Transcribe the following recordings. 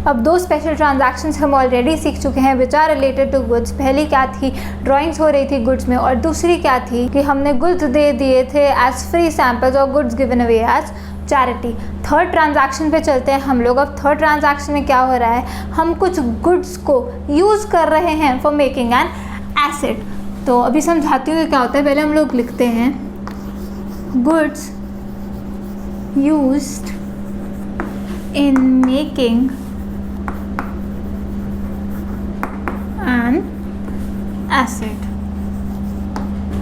अब 2 special transactions हम already सीख चुके हैं which are related to goods. पहली क्या थी, ड्राइंग्स हो रही थी गुड्स में, और दूसरी क्या थी कि हमने गुड्स दे दिए थे एज फ्री सैम्पल्स और goods given away as charity. Third transaction पे चलते हैं हम लोग। अब थर्ड ट्रांजैक्शन में क्या हो रहा है, हम कुछ गुड्स को यूज़ कर रहे हैं फॉर मेकिंग एन एसेट। तो अभी समझाती हूँ क्या होता है। पहले हम लोग लिखते हैं goods used in making an asset.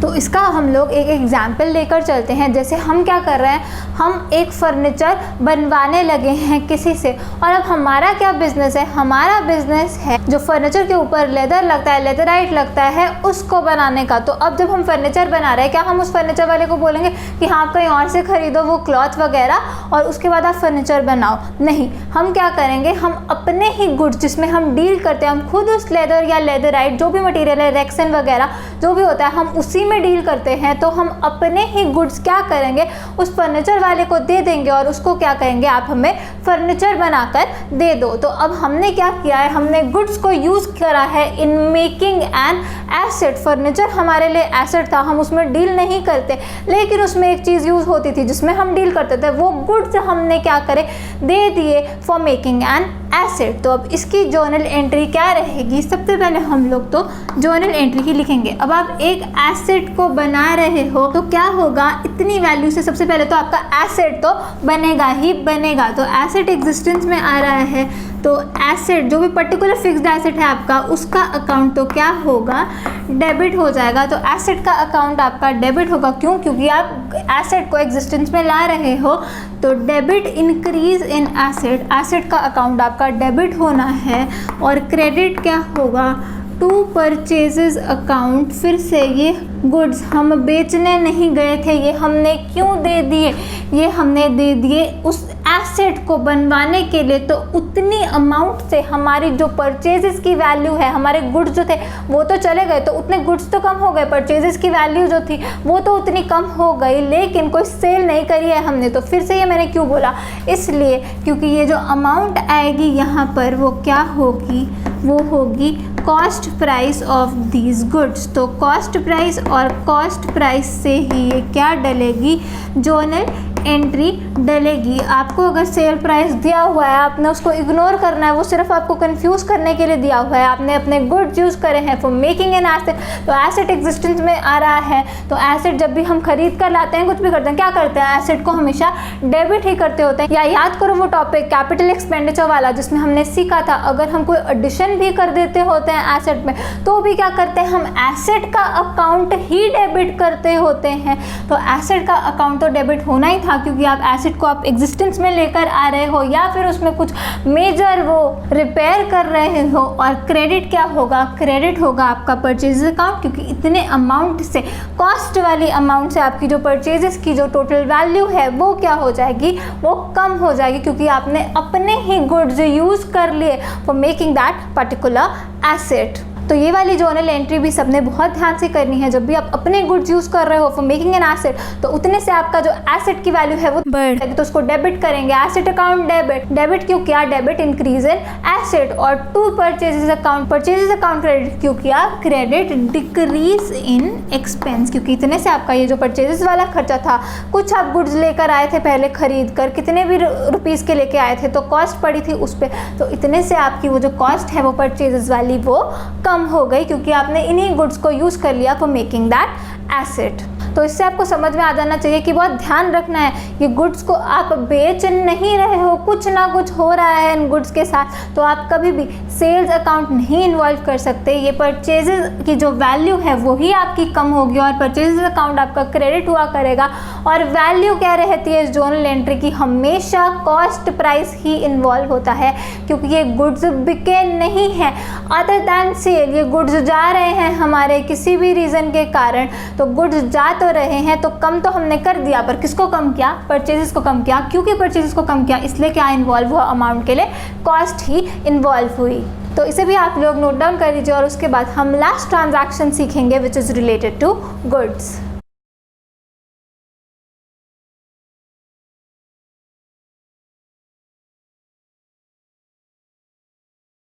तो इसका हम लोग एक एग्जाम्पल लेकर चलते हैं। जैसे हम क्या कर रहे हैं, हम एक फर्नीचर बनवाने लगे हैं किसी से, और अब हमारा क्या बिजनेस है, हमारा बिजनेस है जो फर्नीचर के ऊपर लेदर लगता है, लेदराइट लगता है, उसको बनाने का। तो अब जब हम फर्नीचर बना रहे हैं, क्या हम उस फर्नीचर वाले को बोलेंगे कि हाँ आप कहीं और से खरीदो वो क्लॉथ वगैरह और उसके बाद आप फर्नीचर बनाओ? नहीं, हम क्या करेंगे, हम अपने ही गुड्स जिसमें हम डील करते हैं, हम खुद उस लेदर या लेदराइट जो भी मटीरियल है, रेक्सन वगैरह जो भी होता है, हम उसी में डील करते हैं। तो हम अपने ही गुड्स क्या करेंगे, उस फर्नीचर वाले को दे देंगे और उसको क्या कहेंगे, आप हमें फर्नीचर बनाकर दे दो। तो अब हमने क्या किया है, हमने गुड्स को यूज़ करा है in making an asset. Furniture हमारे लिए एसेट था, हम उसमें डील नहीं करते, लेकिन उसमें एक चीज़ यूज़ होती थी जिसमें हम डील करते थे, वो गुड्स हमने क्या करे, दे दिए फॉर मेकिंग एन एसेट। तो अब इसकी जर्नल एंट्री क्या रहेगी, सबसे पहले हम लोग तो जर्नल एंट्री ही लिखेंगे। अब आप एक एसेट को बना रहे हो तो क्या होगा, इतनी वैल्यू से सबसे पहले तो आपका एसेट तो बनेगा ही बनेगा। तो एसेट एग्जिस्टेंस में आ रहा है, तो एसेट जो भी पर्टिकुलर फिक्स्ड एसेट है आपका, उसका अकाउंट तो क्या होगा, डेबिट हो जाएगा। तो एसेट का अकाउंट आपका डेबिट होगा। क्यों? क्योंकि आप एसेट को एग्जिस्टेंस में ला रहे हो। तो debit increase in asset, asset का अकाउंट आपका डेबिट होना है। और क्रेडिट क्या होगा, टू परचेजेस अकाउंट। फिर से ये गुड्स हम बेचने नहीं गए थे, ये हमने क्यों दे दिए, ये हमने दे दिए उस एसेट को बनवाने के लिए। तो उतनी अमाउंट से हमारी जो परचेजेस की वैल्यू है, हमारे गुड्स जो थे वो तो चले गए, तो उतने गुड्स तो कम हो गए, परचेजेस की वैल्यू जो थी वो तो उतनी कम हो गई, लेकिन कोई सेल नहीं करी है हमने। तो फिर से ये मैंने क्यों बोला, इसलिए क्योंकि ये जो अमाउंट आएगी यहाँ पर वो क्या होगी, वो होगी cost price of these goods. तो कॉस्ट प्राइस और कॉस्ट प्राइस से ही ये क्या डलेगी, जर्नल एंट्री डलेगी। आपको अगर सेल प्राइस दिया हुआ है, आपने उसको इग्नोर करना है, वो सिर्फ आपको कंफ्यूज करने के लिए दिया हुआ है। आपने अपने गुड्स यूज़ करे हैं फॉर मेकिंग एन एसेट, तो एसेट एग्जिस्टेंस में आ रहा है। तो एसेट जब भी हम खरीद कर लाते हैं, कुछ भी करते हैं, क्या करते हैं, एसेट को हमेशा डेबिट ही करते होते हैं। या याद करो वो टॉपिक कैपिटल एक्सपेंडिचर वाला जिसमें हमने सीखा था, अगर हम कोई एडिशन भी कर देते होते हैं एसेट में, तो भी क्या करते हैं, हम एसेट का अकाउंट ही डेबिट करते होते हैं। तो एसेट का अकाउंट तो डेबिट होना ही था, क्योंकि आप एसेट को आप एग्जिस्टेंस में लेकर आ रहे हो या फिर उसमें कुछ मेजर वो रिपेयर कर रहे हो। और क्रेडिट क्या होगा, क्रेडिट होगा आपका परचेज अकाउंट, क्योंकि इतने अमाउंट से, कॉस्ट वाली अमाउंट से आपकी जो परचेजेस की जो टोटल वैल्यू है वो क्या हो जाएगी, वो कम हो जाएगी, क्योंकि आपने अपने ही गुड्स यूज़ कर लिए for making that particular asset. तो ये वाली जर्नल एंट्री भी सबने बहुत ध्यान से करनी है। जब भी आप अपने गुड्स यूज़ कर रहे हो फॉर मेकिंग एन एसेट, तो उतने से आपका जो एसेट की वैल्यू है वो बढ़ जाएगी, तो उसको डेबिट करेंगे। एसेट अकाउंट डेबिट, डेबिट क्यों किया, डेबिट इंक्रीज इन एसेट। और to purchases account, purchases account credit क्यों किया, क्रेडिट डिक्रीज इन एक्सपेंस, क्योंकि इतने से आपका ये जो परचेजेस वाला खर्चा था, कुछ आप गुड्स लेकर आए थे पहले खरीद कर, कितने भी रुपीज़ के लेके आए थे, तो कॉस्ट पड़ी थी उस पर, तो इतने से आपकी वो जो कॉस्ट है वो परचेजेस वाली वो कम हो गई, क्योंकि आपने इन्हीं गुड्स को यूज़ कर लिया फॉर मेकिंग दैट एसेट। तो इससे आपको समझ में आ जाना चाहिए कि बहुत ध्यान रखना है, ये गुड्स को आप बेच नहीं रहे हो, कुछ ना कुछ हो रहा है इन गुड्स के साथ, तो आप कभी भी सेल्स अकाउंट नहीं इन्वॉल्व कर सकते। ये परचेजेस की जो वैल्यू है वही आपकी कम होगी और परचेजेस अकाउंट आपका क्रेडिट हुआ करेगा। और वैल्यू क्या रहती है इस जर्नल एंट्री की, हमेशा कॉस्ट प्राइस ही इन्वॉल्व होता है, क्योंकि ये गुड्स बिके नहीं हैं अदर दैन सेल। ये गुड्स जा रहे हैं हमारे किसी भी रीज़न के कारण, तो गुड्स जा तो रहे हैं, तो कम तो हमने कर दिया, पर किसको कम किया, परचेजेस को कम किया। क्योंकि परचेजेस को कम किया, इसलिए क्या इन्वॉल्व हुआ, अमाउंट के लिए कॉस्ट ही इन्वॉल्व हुई। तो इसे भी आप लोग नोट डाउन कर लीजिए। और उसके बाद हम लास्ट ट्रांजैक्शन सीखेंगे which is related to goods.